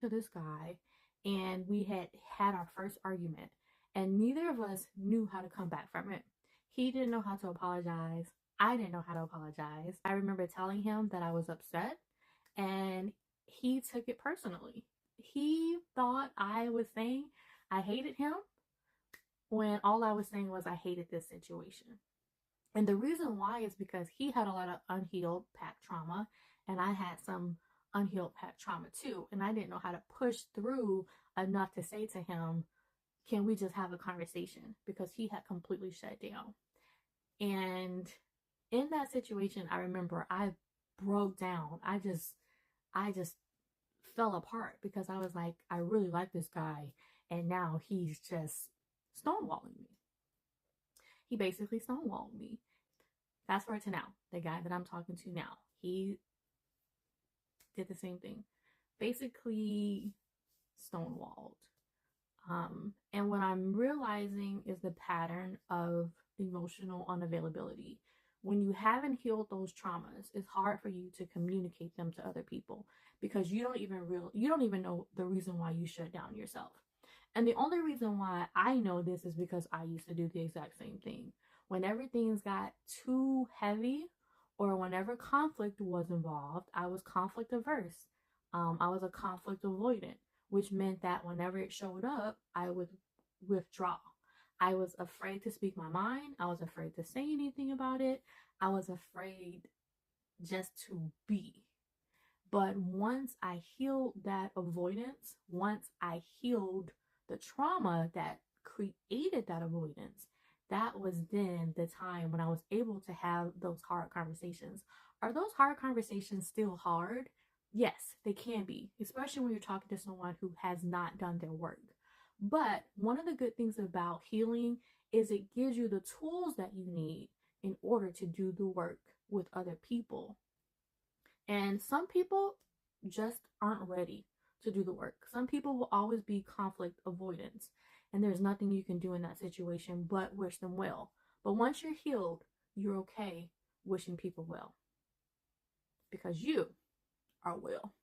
to this guy, and we had had our first argument, and neither of us knew how to come back from it. He didn't know how to apologize. I didn't know how to apologize. I remember telling him that I was upset, and he took it personally. He thought I was saying I hated him when all I was saying was I hated this situation. And the reason why is because he had a lot of unhealed past trauma, and I had some unhealed past trauma too. And I didn't know how to push through enough to say to him, can we just have a conversation? Because he had completely shut down. And in that situation, I remember I broke down. I just fell apart because I was like, I really like this guy, and now he's just stonewalling me. He basically stonewalled me. Fast forward to now, the guy that I'm talking to now, he did the same thing. Basically stonewalled. And what I'm realizing is the pattern of emotional unavailability. When you haven't healed those traumas, it's hard for you to communicate them to other people because you don't even know the reason why you shut down yourself. And the only reason why I know this is because I used to do the exact same thing. When everything's got too heavy or whenever conflict was involved, I was conflict averse. I was a conflict avoidant, which meant that whenever it showed up, I would withdraw. I was afraid to speak my mind. I was afraid to say anything about it. I was afraid just to be. But once I healed that avoidance, once I healed the trauma that created that avoidance, that was then the time when I was able to have those hard conversations. Are those hard conversations still hard? Yes, they can be, especially when you're talking to someone who has not done their work. But one of the good things about healing is it gives you the tools that you need in order to do the work with other people. And some people just aren't ready to do the work. Some people will always be conflict avoidance, and there's nothing you can do in that situation but wish them well. But once you're healed, you're okay wishing people well because you are well.